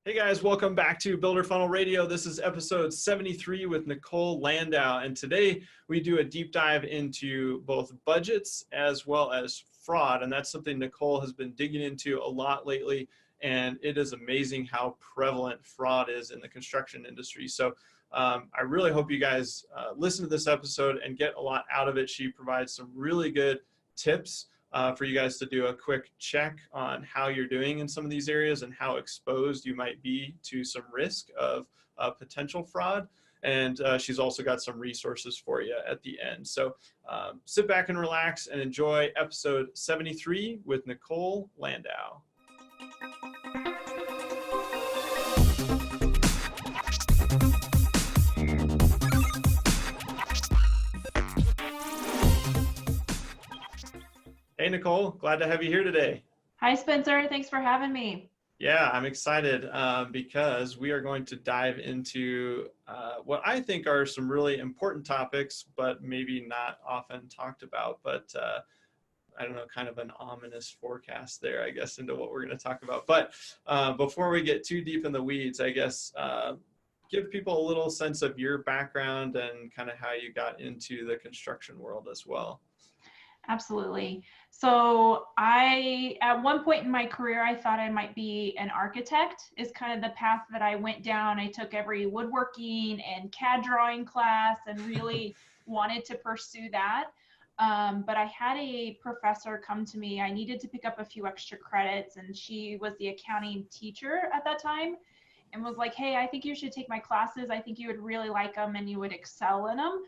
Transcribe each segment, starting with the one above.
Hey guys, welcome back to Builder Funnel Radio. This is episode 73 with Nicole Landau, and today we do a deep dive into both budgets as well as fraud, and that's something Nicole has been digging into a lot lately, and it is amazing how prevalent fraud is in the construction industry. So I really hope you guys listen to this episode and get a lot out of it. She provides some really good tips for you guys to do a quick check on how you're doing in some of these areas and how exposed you might be to some risk of potential fraud. And she's also got some resources for you at the end. So sit back and relax and enjoy episode 73 with Nicole Landau. Hey, Nicole, glad to have you here today. Hi, Spencer. Thanks for having me. Yeah, I'm excited because we are going to dive into what I think are some really important topics, but maybe not often talked about, but I don't know, kind of an ominous forecast there, I guess, into what we're going to talk about. But before we get too deep in the weeds, I guess, give people a little sense of your background and kind of how you got into the construction world as well. Absolutely. So at one point in my career, I thought I might be an architect is kind of the path that I went down. I took every woodworking and CAD drawing class and really wanted to pursue that. But I had a professor come to me. I needed to pick up a few extra credits, and she was the accounting teacher at that time and was like, hey, I think you should take my classes. I think you would really like them and you would excel in them.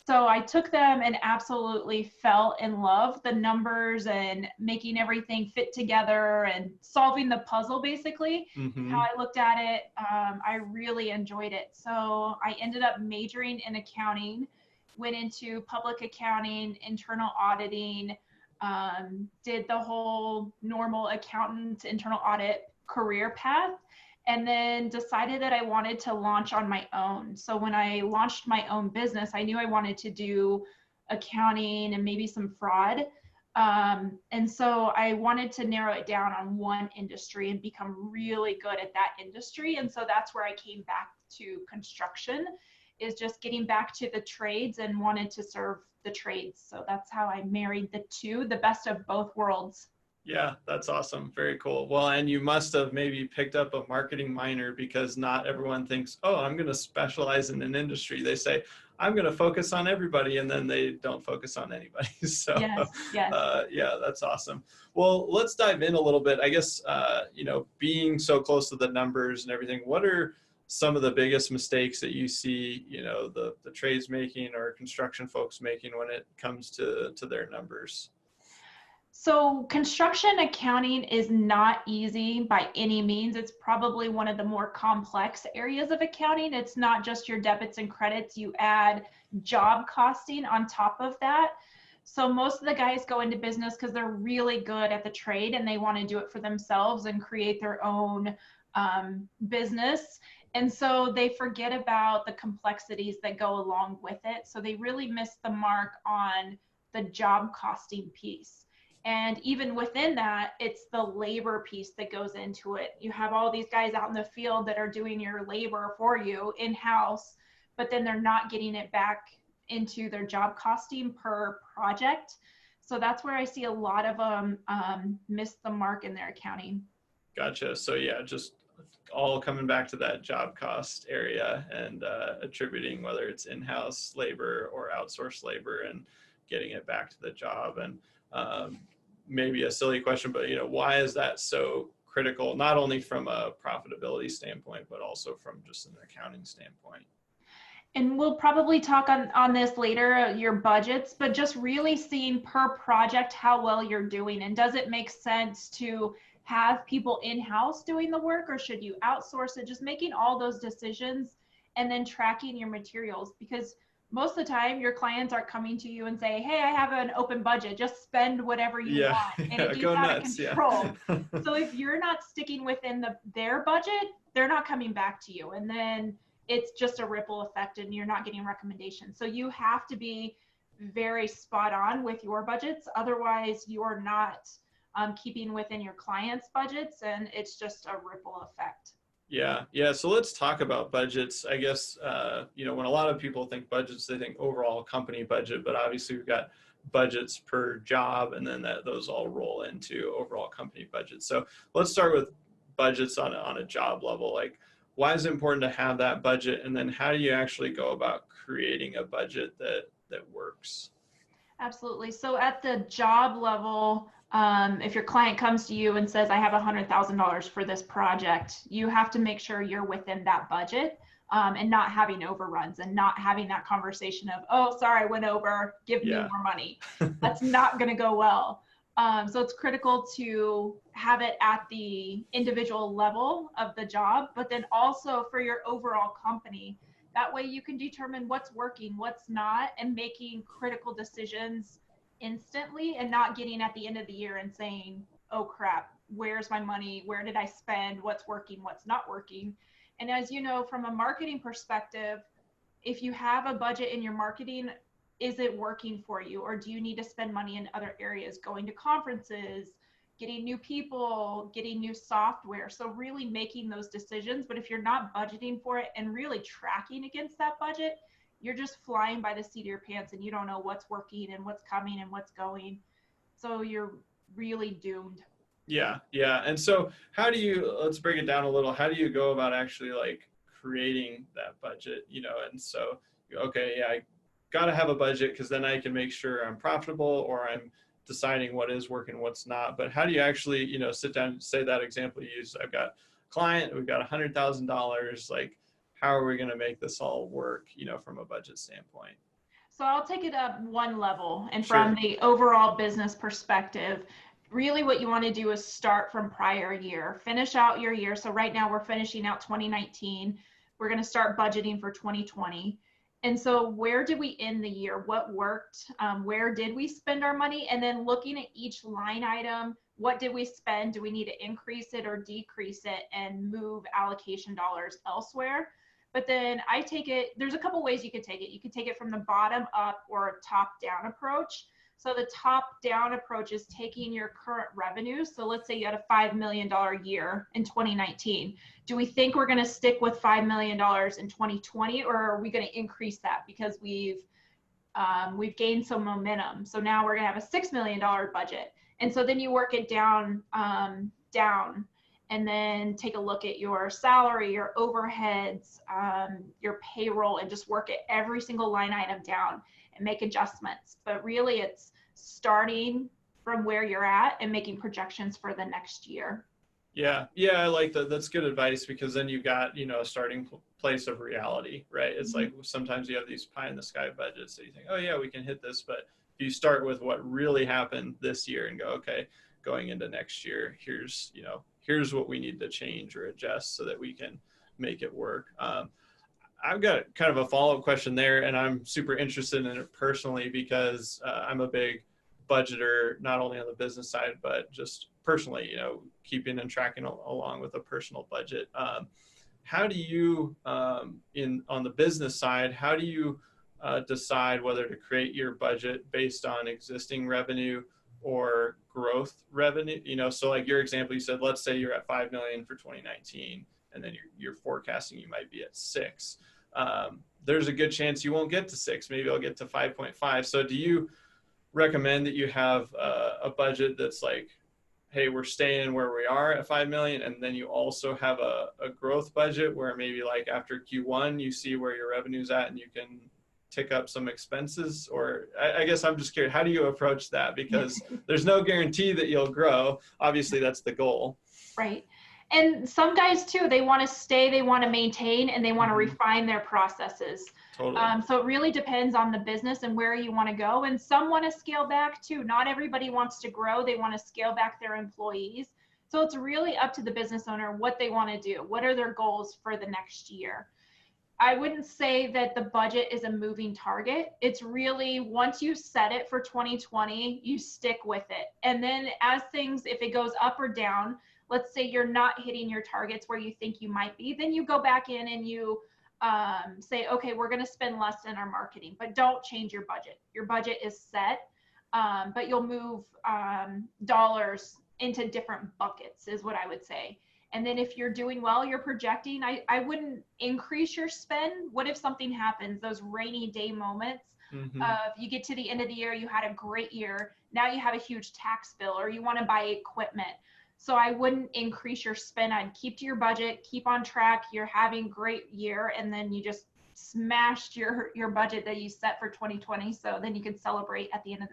So I took them and absolutely fell in love. The numbers and making everything fit together and solving the puzzle, basically, how I looked at it, I really enjoyed it. So I ended up majoring in accounting, went into public accounting, internal auditing, did the whole normal accountant internal audit career path, and then decided that I wanted to launch on my own. So when I launched my own business, I knew I wanted to do accounting and maybe some fraud. And so I wanted to narrow it down on one industry and become really good at that industry. And so that's where I came back to construction, is just getting back to the trades and wanted to serve the trades. So that's how I married the two, the best of both worlds. Yeah, that's awesome. Very cool. Well, and you must have maybe picked up a marketing minor, because not everyone thinks, oh, I'm going to specialize in an industry. They say, I'm going to focus on everybody, and then they don't focus on anybody. So yes. yeah, that's awesome. Well, let's dive in a little bit. I guess, being so close to the numbers and everything, what are some of the biggest mistakes that you see, the trades making or construction folks making when it comes to their numbers? So construction accounting is not easy by any means. It's probably one of the more complex areas of accounting. It's not just your debits and credits. You add job costing on top of that. So most of the guys go into business because they're really good at the trade and they want to do it for themselves and create their own business. And so they forget about the complexities that go along with it. So they really miss the mark on the job costing piece. And even within that, it's the labor piece that goes into it. You have all these guys out in the field that are doing your labor for you in-house, but then they're not getting it back into their job costing per project. So that's where I see a lot of them miss the mark in their accounting. Gotcha. So yeah, just all coming back to that job cost area and attributing whether it's in-house labor or outsourced labor and getting it back to the job. And maybe a silly question, but why is that so critical, not only from a profitability standpoint, but also from just an accounting standpoint? And we'll probably talk on this later, your budgets, but just really seeing per project how well you're doing. And does it make sense to have people in-house doing the work, or should you outsource it? Just making all those decisions and then tracking your materials, because most of the time your clients aren't coming to you and say, hey, I have an open budget, just spend whatever you want. And it gets out of control. So if you're not sticking within their budget, they're not coming back to you. And then it's just a ripple effect and you're not getting recommendations. So you have to be very spot on with your budgets. Otherwise you're not keeping within your clients' budgets, and it's just a ripple effect. Yeah. So let's talk about budgets. I guess, when a lot of people think budgets, they think overall company budget, but obviously we've got budgets per job, and then those all roll into overall company budget. So let's start with budgets on a job level. Like, why is it important to have that budget? And then how do you actually go about creating a budget that works? Absolutely. So at the job level, if your client comes to you and says, I have $100,000 for this project, you have to make sure you're within that budget, and not having overruns and not having that conversation of, oh, sorry, I went over, give me Yeah. more money. That's not going to go well. So it's critical to have it at the individual level of the job, but then also for your overall company. That way you can determine what's working, what's not, and making critical decisions instantly, and not getting at the end of the year and saying, oh crap, where's my money? Where did I spend? What's working? What's not working? And as you know, from a marketing perspective, if you have a budget in your marketing, is it working for you? Or do you need to spend money in other areas, going to conferences, getting new people, getting new software? So really making those decisions. But if you're not budgeting for it and really tracking against that budget, you're just flying by the seat of your pants and you don't know what's working and what's coming and what's going. So you're really doomed. Yeah. And so let's break it down a little. How do you go about actually like creating that budget, And so, okay, yeah, I got to have a budget because then I can make sure I'm profitable, or I'm deciding what is working, what's not. But how do you actually, sit down, say that example you used? I've got a client, we've got $100,000. Like, how are we going to make this all work, from a budget standpoint? So I'll take it up one level. And Sure. from the overall business perspective, really what you want to do is start from prior year, finish out your year. So right now we're finishing out 2019. We're going to start budgeting for 2020. And so where did we end the year? What worked? Where did we spend our money? And then looking at each line item, what did we spend? Do we need to increase it or decrease it and move allocation dollars elsewhere? But then I take it, there's a couple ways you could take it. You could take it from the bottom up or a top down approach. So the top down approach is taking your current revenue. So let's say you had a $5 million year in 2019. Do we think we're going to stick with $5 million in 2020, or are we going to increase that because we've gained some momentum? So now we're going to have a $6 million budget. And so then you work it down, and then take a look at your salary, your overheads, your payroll, and just work at every single line item down and make adjustments. But really it's starting from where you're at and making projections for the next year. Yeah, I like that. That's good advice, because then you got, a starting place of reality, right? It's like sometimes you have these pie in the sky budgets that you think, oh yeah, we can hit this. But if you start with what really happened this year and go, okay, going into next year, here's what we need to change or adjust so that we can make it work. I've got kind of a follow-up question there, and I'm super interested in it personally because I'm a big budgeter, not only on the business side, but just personally, keeping and tracking along with a personal budget. How do you, on the business side, how do you decide whether to create your budget based on existing revenue or growth revenue? So like your example, you said, let's say you're at 5 million for 2019, and then you're forecasting you might be at 6. There's a good chance you won't get to 6. Maybe I'll get to 5.5. So do you recommend that you have a budget that's like, hey, we're staying where we are at 5 million, and then you also have a growth budget where maybe like after Q1 you see where your revenue's at and you can tick up some expenses? Or I guess I'm just curious, how do you approach that? Because there's no guarantee that you'll grow. Obviously that's the goal. Right. And some guys too, they want to stay, they want to maintain, and they want to refine their processes. Totally. So it really depends on the business and where you want to go. And some want to scale back too. Not everybody wants to grow. They want to scale back their employees. So it's really up to the business owner what they want to do. What are their goals for the next year? I wouldn't say that the budget is a moving target. It's really, once you set it for 2020, you stick with it. And then as things, if it goes up or down, let's say you're not hitting your targets where you think you might be, then you go back in and you say, okay, we're going to spend less in our marketing, but don't change your budget. Your budget is set, but you'll move dollars into different buckets is what I would say. And then if you're doing well, you're projecting, I wouldn't increase your spend. What if something happens, those rainy day moments of you get to the end of the year, you had a great year, now you have a huge tax bill or you want to buy equipment. So I wouldn't increase your spend. I'd keep to your budget, keep on track. You're having great year, and then you just smashed your budget that you set for 2020. So then you can celebrate at the end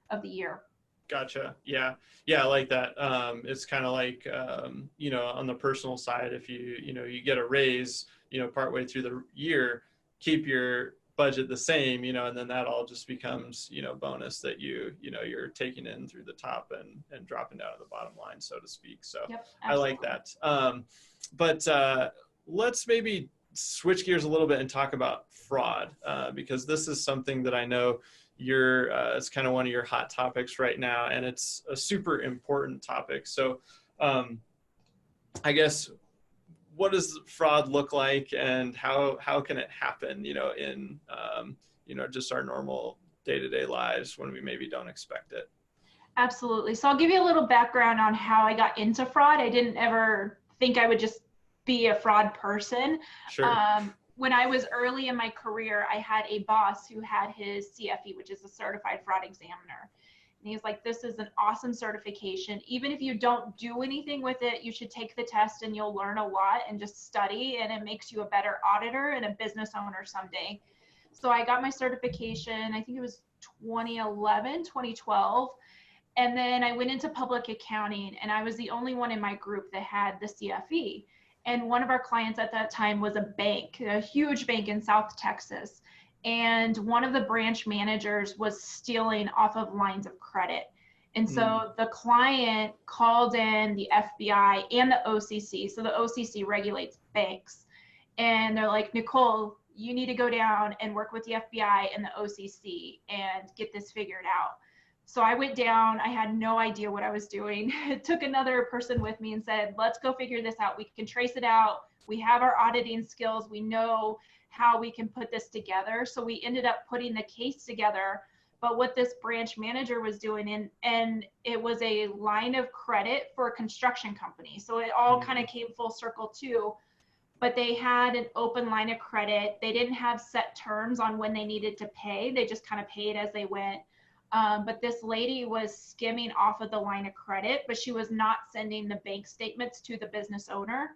of the year. Gotcha. Yeah. Yeah. I like that. It's kind of like, you know, on the personal side, if you get a raise, partway through the year, keep your budget the same, and then that all just becomes, bonus that you're taking in through the top and dropping down to the bottom line, so to speak. So yep, I like that. But let's maybe switch gears a little bit and talk about fraud, because this is something that I know it's kind of one of your hot topics right now, and it's a super important topic. So I guess, what does fraud look like, and how can it happen, in just our normal day-to-day lives when we maybe don't expect it? Absolutely. So I'll give you a little background on how I got into fraud. I didn't ever think I would just be a fraud person. Sure. When I was early in my career, I had a boss who had his CFE, which is a certified fraud examiner. And he's like, this is an awesome certification. Even if you don't do anything with it, you should take the test and you'll learn a lot and just study, and it makes you a better auditor and a business owner someday. So I got my certification, I think it was 2011, 2012. And then I went into public accounting, and I was the only one in my group that had the CFE. And one of our clients at that time was a bank, a huge bank in South Texas. And one of the branch managers was stealing off of lines of credit. And so the client called in the FBI and the OCC. So the OCC regulates banks. And they're like, Nicole, you need to go down and work with the FBI and the OCC and get this figured out. So I went down, I had no idea what I was doing. It took another person with me and said, let's go figure this out. We can trace it out. We have our auditing skills. We know how we can put this together. So we ended up putting the case together. But what this branch manager was doing, and it was a line of credit for a construction company. So it all kind of came full circle too. But they had an open line of credit. They didn't have set terms on when they needed to pay. They just kind of paid as they went. But this lady was skimming off of the line of credit, but she was not sending the bank statements to the business owner.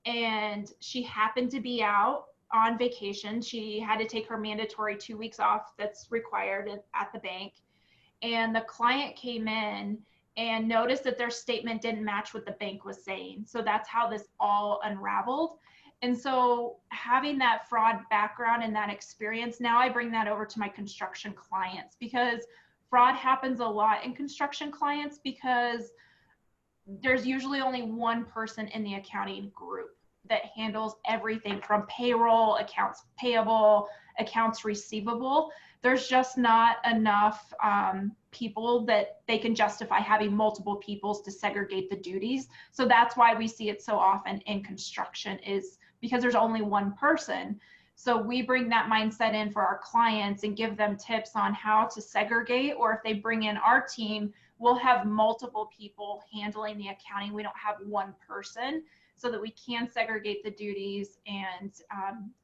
And she happened to be out on vacation. She had to take her mandatory 2 weeks off that's required at the bank. And the client came in and noticed that their statement didn't match what the bank was saying. So that's how this all unraveled. And so having that fraud background and that experience, now I bring that over to my construction clients, because fraud happens a lot in construction clients because there's usually only one person in the accounting group that handles everything from payroll, accounts payable, accounts receivable. There's just not enough people that they can justify having multiple peoples to segregate the duties. So that's why we see it so often in construction, is because there's only one person. So we bring that mindset in for our clients and give them tips on how to segregate, or if they bring in our team, we'll have multiple people handling the accounting. We don't have one person, so that we can segregate the duties and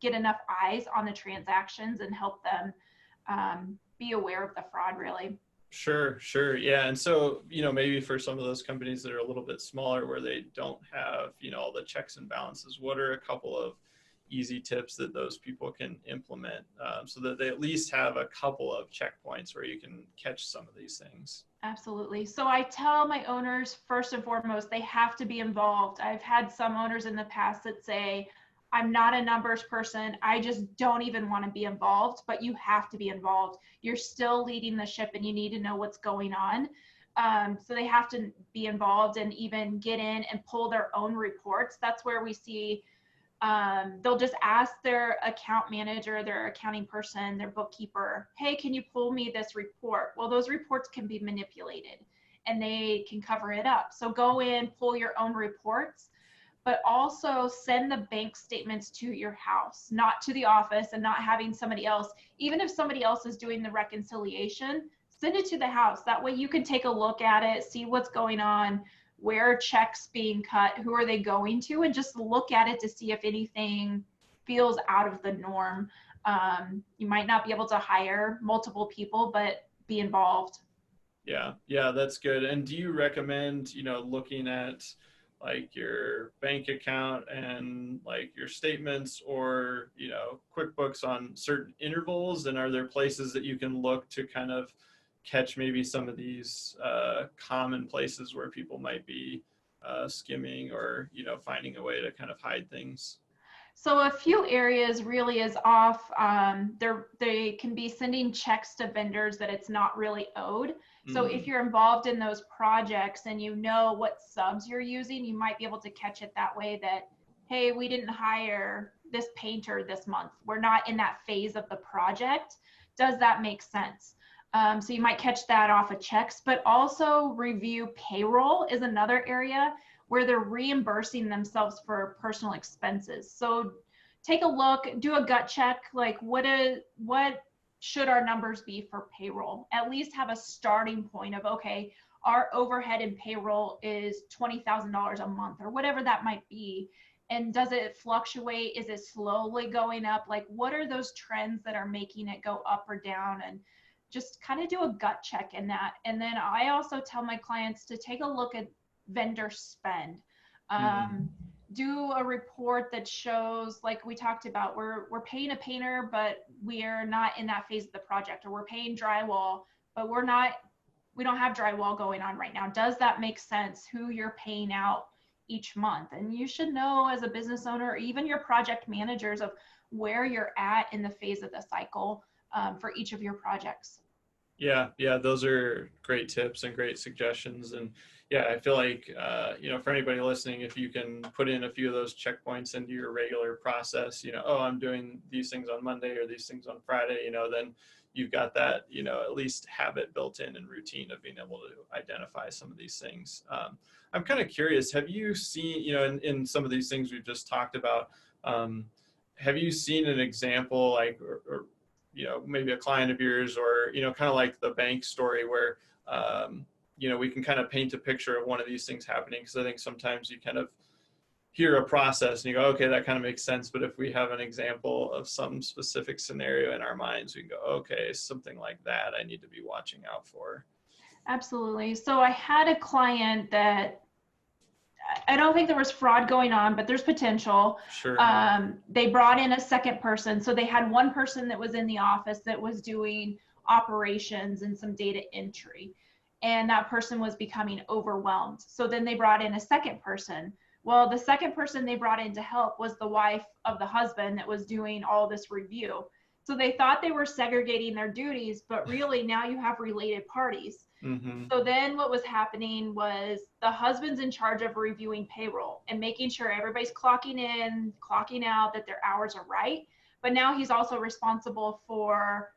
get enough eyes on the transactions and help them be aware of the fraud, really. Sure. Yeah. And so, maybe for some of those companies that are a little bit smaller where they don't have, all the checks and balances, what are a couple of easy tips that those people can implement so that they at least have a couple of checkpoints where you can catch some of these things? Absolutely. So I tell my owners, first and foremost, they have to be involved. I've had some owners in the past that say, I'm not a numbers person. I just don't even want to be involved, but you have to be involved. You're still leading the ship and you need to know what's going on. So they have to be involved and even get in and pull their own reports. That's where we see they'll just ask their account manager, their accounting person, their bookkeeper, hey, can you pull me this report? Well, those reports can be manipulated and they can cover it up. So go in, pull your own reports, but also send the bank statements to your house, not to the office, and not having somebody else. Even if somebody else is doing the reconciliation, send it to the house. That way you can take a look at it, see what's going on. where are checks being cut, who are they going to, and just look at it to see if anything feels out of the norm. You might not be able to hire multiple people, but be involved. Yeah, that's good. And do you recommend, looking at like your bank account and like your statements or, QuickBooks on certain intervals? And are there places that you can look to kind of catch maybe some of these common places where people might be skimming or, finding a way to kind of hide things? So a few areas really is off. They can be sending checks to vendors that it's not really owed. So if you're involved in those projects and you know what subs you're using, you might be able to catch it that way that, hey, we didn't hire this painter this month. We're not in that phase of the project. Does that make sense? So you might catch that off of checks, but also review payroll is another area where they're reimbursing themselves for personal expenses. So take a look, do a gut check, like what should our numbers be for payroll? At least have a starting point of, okay, our overhead in payroll is $20,000 a month or whatever that might be. And does it fluctuate? Is it slowly going up? Like what are those trends that are making it go up or down? And just kind of do a gut check in that. And then I also tell my clients to take a look at vendor spend. Do a report that shows, like we talked about, we're paying a painter, but we are not in that phase of the project, or we're paying drywall, but we don't have drywall going on right now. Does that make sense? Who you're paying out each month? And you should know as a business owner, or even your project managers, of where you're at in the phase of the cycle for each of your projects. Yeah, those are great tips and great suggestions. And yeah, I feel like, for anybody listening, if you can put in a few of those checkpoints into your regular process, oh, I'm doing these things on Monday or these things on Friday, then you've got that, at least habit built in and routine of being able to identify some of these things. I'm kind of curious, have you seen, in some of these things we've just talked about, have you seen an example like, or maybe a client of yours, or, kind of like the bank story where, we can kind of paint a picture of one of these things happening? Because I think sometimes you kind of hear a process and you go, okay, that kind of makes sense. But if we have an example of some specific scenario in our minds, we can go, okay, something like that I need to be watching out for. Absolutely. So I had a client that, I don't think there was fraud going on, but there's potential. Sure. They brought in a second person. So they had one person that was in the office that was doing operations and some data entry, and that person was becoming overwhelmed. So then they brought in a second person. Well, the second person they brought in to help was the wife of the husband that was doing all this review. So they thought they were segregating their duties, but really now you have related parties. So then what was happening was the husband's in charge of reviewing payroll and making sure everybody's clocking in, clocking out, that their hours are right. But now he's also responsible for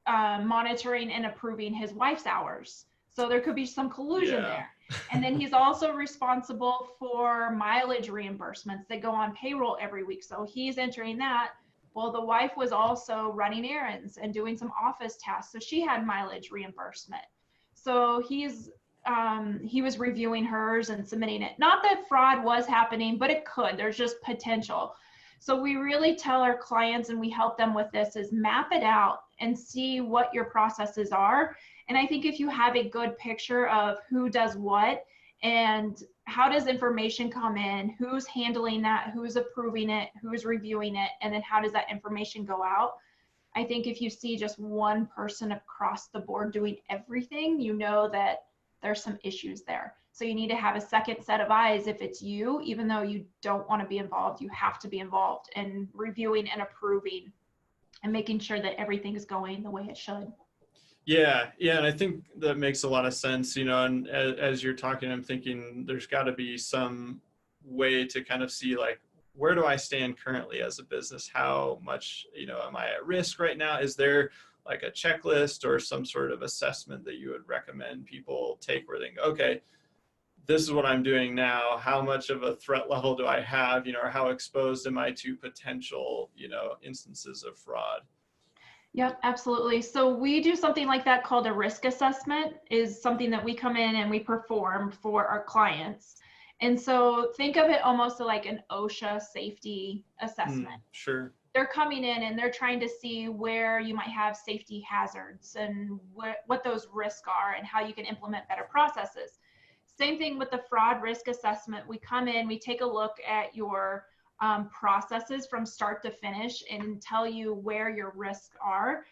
monitoring and approving his wife's hours. So there could be some collusion there. And then he's also responsible for mileage reimbursements that go on payroll every week. So he's entering that. Well, the wife was also running errands and doing some office tasks, so she had mileage reimbursement. So he was reviewing hers and submitting it. Not that fraud was happening, but it could. There's just potential. So we really tell our clients, and we help them with this, is map it out and see what your processes are. And I think if you have a good picture of who does what and how does information come in, who's handling that, who's approving it, who's reviewing it, and then how does that information go out, I think if you see just one person across the board doing everything, you know that there's some issues there. So you need to have a second set of eyes. If it's you, even though you don't want to be involved, you have to be involved in reviewing and approving and making sure that everything is going the way it should. Yeah, and I think that makes a lot of sense, and as you're talking, I'm thinking there's got to be some way to kind of see, like, where do I stand currently as a business? How much, am I at risk right now? Is there like a checklist or some sort of assessment that you would recommend people take where they go, okay, this is what I'm doing now. How much of a threat level do I have, or how exposed am I to potential, instances of fraud? Yep, absolutely. So we do something like that called a risk assessment, is something that we come in and we perform for our clients. And so think of it almost like an OSHA safety assessment. Sure. They're coming in and they're trying to see where you might have safety hazards and what those risks are and how you can implement better processes. Same thing with the fraud risk assessment. We come in, we take a look at your processes from start to finish and tell you where your risks are,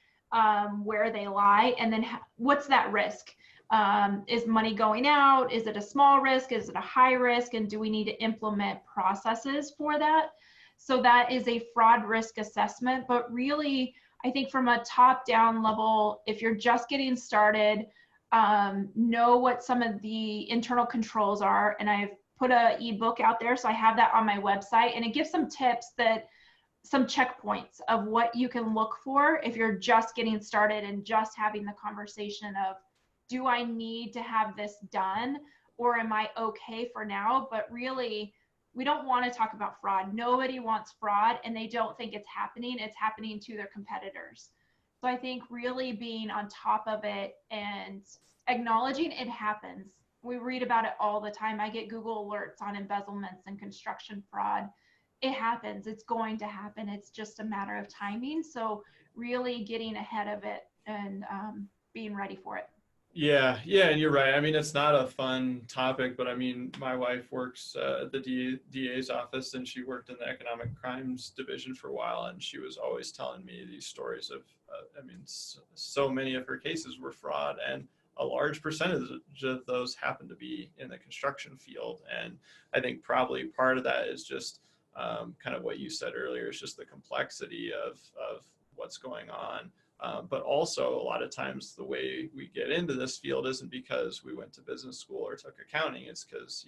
where they lie, and then what's that risk? Is money going out? Is it a small risk? Is it a high risk? And do we need to implement processes for that? So that is a fraud risk assessment. But really, I think from a top down level, if you're just getting started, know what some of the internal controls are. And I've put a ebook out there, so I have that on my website, and it gives some tips, that some checkpoints of what you can look for if you're just getting started and just having the conversation of, do I need to have this done, or am I okay for now? But really, we don't want to talk about fraud. Nobody wants fraud, and they don't think it's happening. It's happening to their competitors. So I think really being on top of it and acknowledging it happens. We read about it all the time. I get Google alerts on embezzlements and construction fraud. It happens. It's going to happen. It's just a matter of timing. So really getting ahead of it and being ready for it. Yeah, and you're right. I mean, it's not a fun topic, but I mean, my wife works at the DA's office, and she worked in the economic crimes division for a while, and she was always telling me these stories of, I mean, so many of her cases were fraud, and a large percentage of those happen to be in the construction field. And I think probably part of that is just kind of what you said earlier, is just the complexity of what's going on. But also a lot of times the way we get into this field isn't because we went to business school or took accounting. It's because,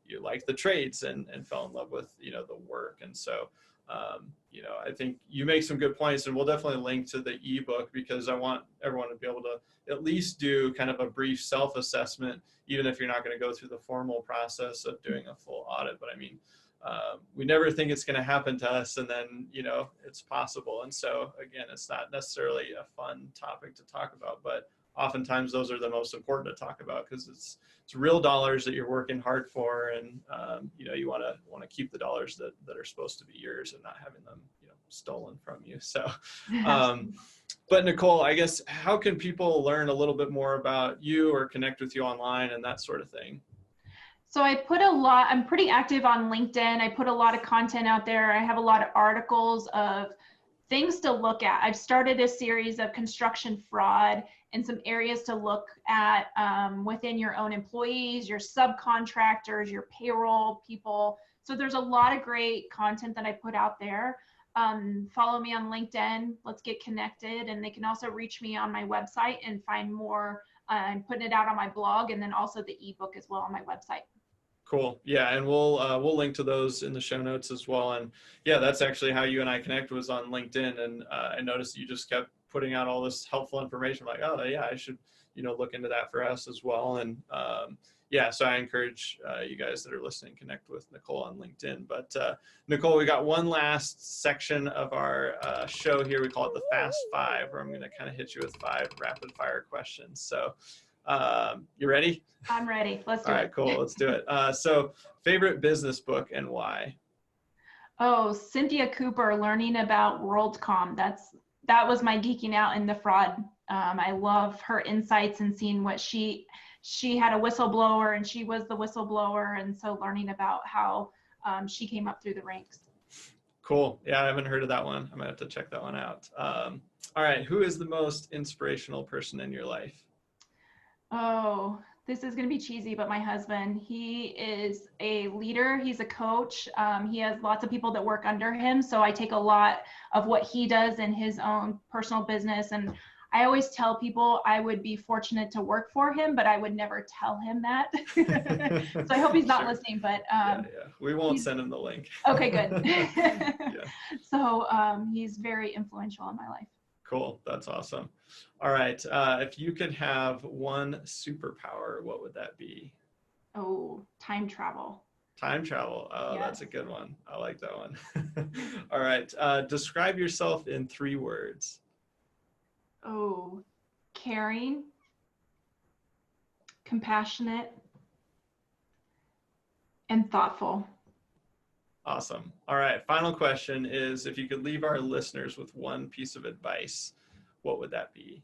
you like the trades and fell in love with, the work. And so, I think you make some good points, and we'll definitely link to the ebook, because I want everyone to be able to at least do kind of a brief self-assessment, even if you're not going to go through the formal process of doing a full audit. But I mean, we never think it's going to happen to us, and then it's possible. And so again, it's not necessarily a fun topic to talk about, but oftentimes those are the most important to talk about, because it's real dollars that you're working hard for, and you want to keep the dollars that are supposed to be yours and not having them stolen from you. So but Nicole, I guess, how can people learn a little bit more about you or connect with you online and that sort of thing? So I'm pretty active on LinkedIn. I put a lot of content out there. I have a lot of articles of things to look at. I've started a series of construction fraud and some areas to look at within your own employees, your subcontractors, your payroll people. So there's a lot of great content that I put out there. Follow me on LinkedIn. Let's get connected. And they can also reach me on my website and find more. I'm putting it out on my blog, and then also the ebook as well on my website. Cool. Yeah, and we'll link to those in the show notes as well. And yeah, that's actually how you and I connect, was on LinkedIn. And I noticed you just kept putting out all this helpful information. I'm like, oh yeah, I should look into that for us as well. And yeah, so I encourage you guys that are listening, connect with Nicole on LinkedIn. But Nicole, we got one last section of our show here. We call it the Fast Five, where I'm going to kind of hit you with 5 rapid fire questions. So you ready? I'm ready. Let's do it. All right, cool. Let's do it. So favorite business book and why? Oh, Cynthia Cooper, Learning About WorldCom. That was my geeking out in the fraud. I love her insights and seeing what she had a whistleblower, and she was the whistleblower. And so learning about how she came up through the ranks. Cool. Yeah, I haven't heard of that one. I might have to check that one out. All right. Who is the most inspirational person in your life? Oh, this is going to be cheesy, but my husband, he is a leader. He's a coach. He has lots of people that work under him. So I take a lot of what he does in his own personal business. And I always tell people I would be fortunate to work for him, but I would never tell him that. So I hope he's not listening, but yeah. We won't send him the link. Okay, good. Yeah. So he's very influential in my life. Cool. That's awesome. All right. If you could have one superpower, what would that be? Oh, time travel. Time travel. Oh, Yes. That's a good one. I like that one. All right. Describe yourself in 3 words. Oh, caring, compassionate, and thoughtful. Awesome. All right. Final question is, if you could leave our listeners with one piece of advice, what would that be?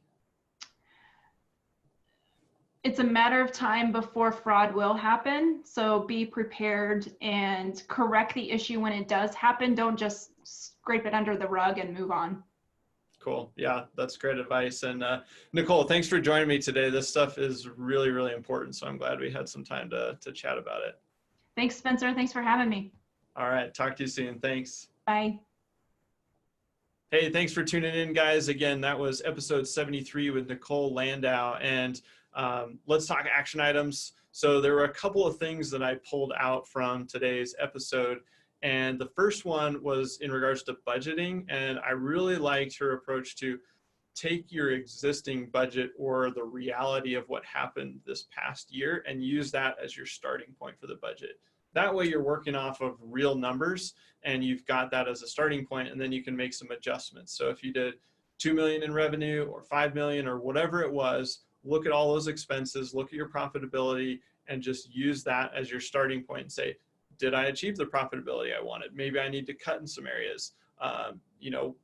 It's a matter of time before fraud will happen. So be prepared and correct the issue when it does happen. Don't just scrape it under the rug and move on. Cool. Yeah, that's great advice. And Nicole, thanks for joining me today. This stuff is really, really important. So I'm glad we had some time to chat about it. Thanks, Spencer. Thanks for having me. All right. Talk to you soon. Thanks. Bye. Hey, thanks for tuning in, guys. Again, that was episode 73 with Nicole Landau. And let's talk action items. So there were a couple of things that I pulled out from today's episode. And the first one was in regards to budgeting. And I really liked her approach to take your existing budget or the reality of what happened this past year and use that as your starting point for the budget. That way you're working off of real numbers and you've got that as a starting point, and then you can make some adjustments. So if you did 2 million in revenue or 5 million or whatever it was, look at all those expenses, look at your profitability, and just use that as your starting point and say, did I achieve the profitability I wanted? Maybe I need to cut in some areas.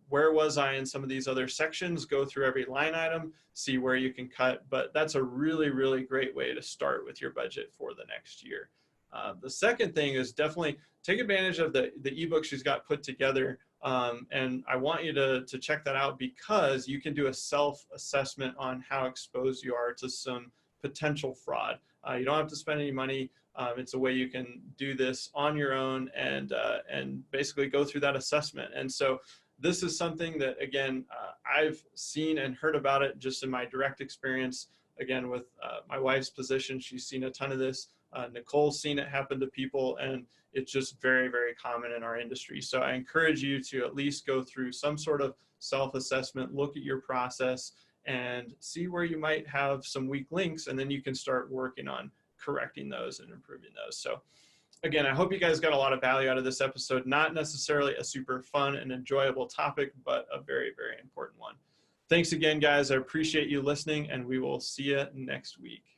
Where was I in some of these other sections? Go through every line item, see where you can cut. But that's a really, really great way to start with your budget for the next year. The second thing is definitely take advantage of the ebook she's got put together. And I want you to check that out because you can do a self-assessment on how exposed you are to some potential fraud. You don't have to spend any money. It's a way you can do this on your own and basically go through that assessment. And so this is something that, again, I've seen and heard about it just in my direct experience. Again, with my wife's position, she's seen a ton of this. Nicole's seen it happen to people, and it's just very, very common in our industry. So I encourage you to at least go through some sort of self-assessment, look at your process, and see where you might have some weak links, and then you can start working on correcting those and improving those. So again, I hope you guys got a lot of value out of this episode. Not necessarily a super fun and enjoyable topic, but a very, very important one. Thanks again, guys. I appreciate you listening, and we will see you next week.